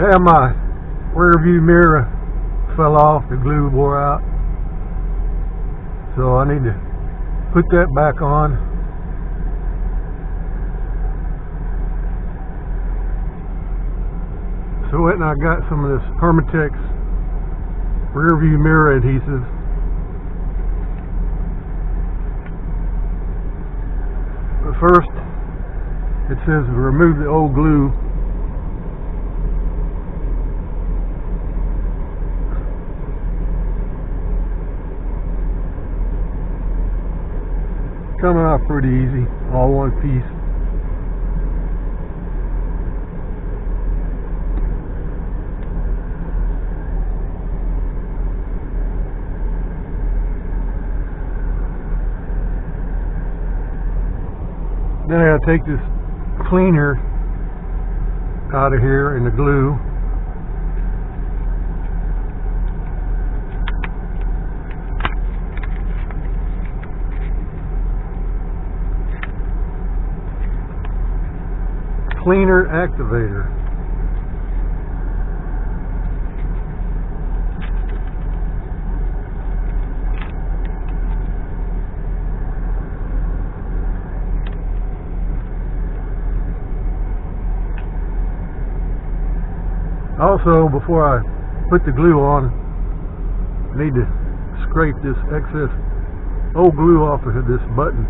Yeah, my rear view mirror fell off, the glue wore out, so I need to put that back on. So and I got some of this Permatex rear view mirror adhesive. But first, it says remove the old glue. Coming off pretty easy, all one piece. Then I gotta take this cleaner out of here and the glue. Cleaner activator. Also, before I put the glue on, I need to scrape this excess old glue off of this button.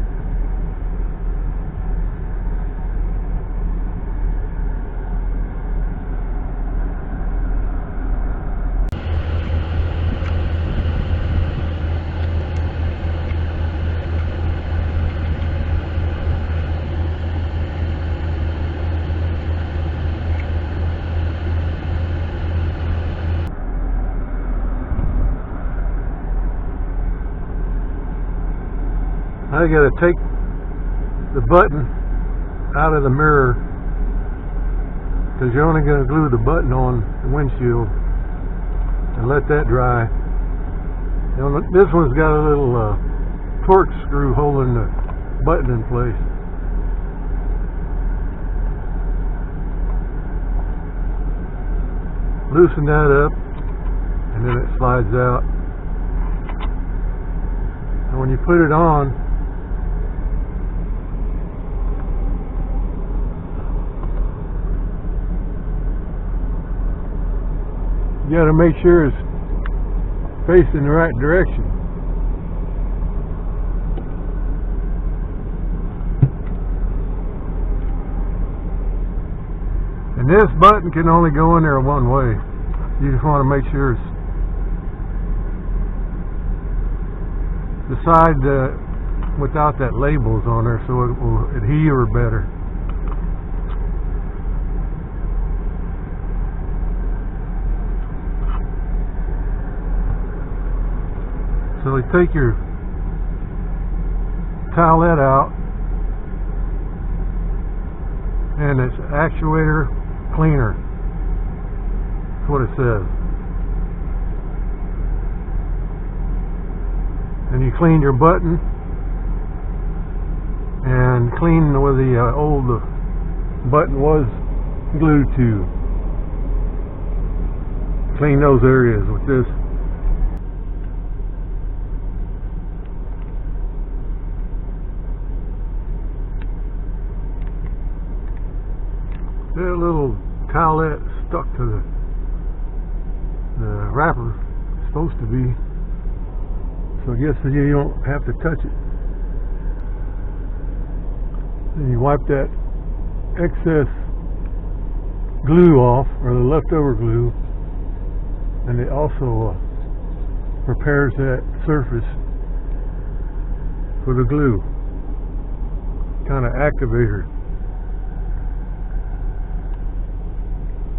I gotta take the button out of the mirror because you're only gonna glue the button on the windshield and let that dry. You know, this one's got a little torque screw holding the button in place. Loosen that up and then it slides out. And when you put it on, you got to make sure it's facing the right direction. And this button can only go in there one way. You just want to make sure it's the side without that labels on there, so it will adhere better. So you take your towelette out, and it's actuator cleaner. That's what it says. And you clean your button and clean where the old button was glued to. Clean those areas with this. That little towelette stuck to the wrapper, it's supposed to be, so I guess you don't have to touch it. Then you wipe that excess glue off, or the leftover glue, and it also prepares that surface for the glue, kind of activator.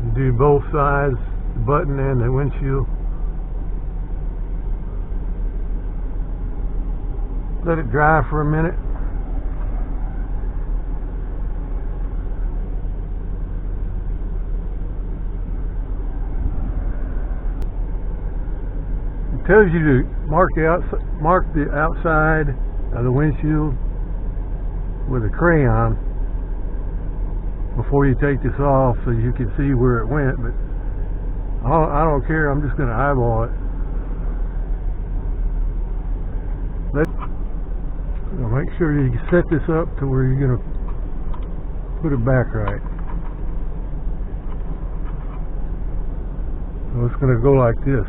You do both sides, the button and the windshield. Let it dry for a minute. It tells you to mark the outside of the windshield with a crayon before you take this off, so you can see where it went, but I don't care, I'm just going to eyeball it. Make sure you set this up to where you're going to put it back right. So it's going to go like this.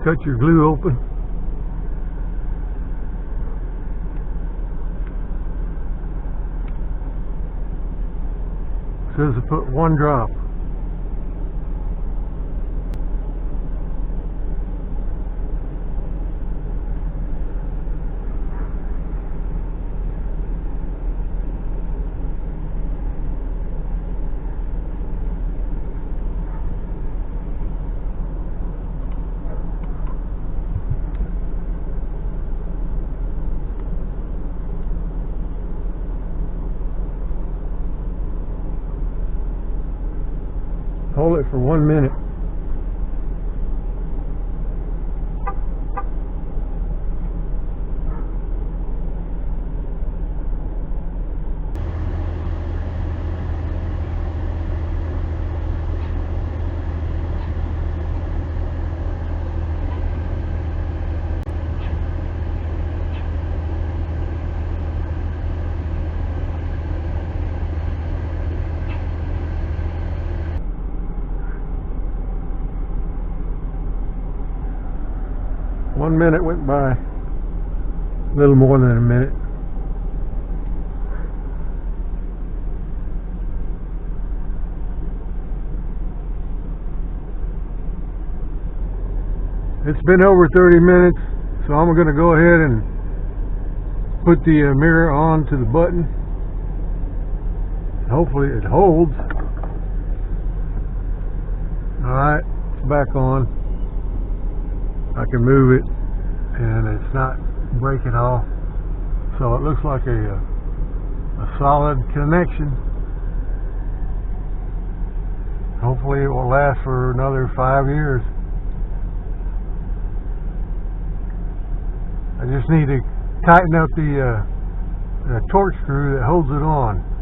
Cut your glue open. It says to put 1 drop. Hold it for 1 minute. One minute went by, a little more than a minute. It's been over 30 minutes, so I'm going to go ahead and put the mirror onto the button. Hopefully it holds. Alright, it's back on. I can move it and it's not breaking off. So it looks like a solid connection. Hopefully it will last for another 5 years. I just need to tighten up the torque screw that holds it on.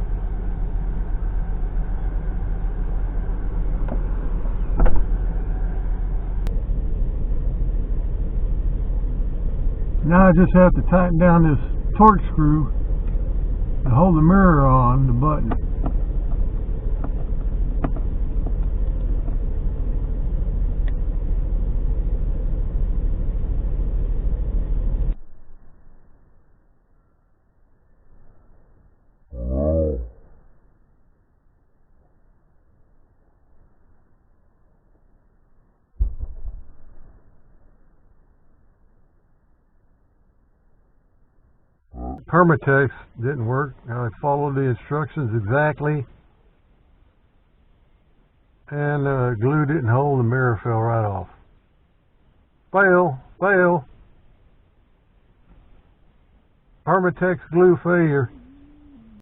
Now I just have to tighten down this torque screw to hold the mirror on the button. Permatex didn't work. I followed the instructions exactly, and glue didn't hold. The mirror fell right off. Fail. Permatex glue failure.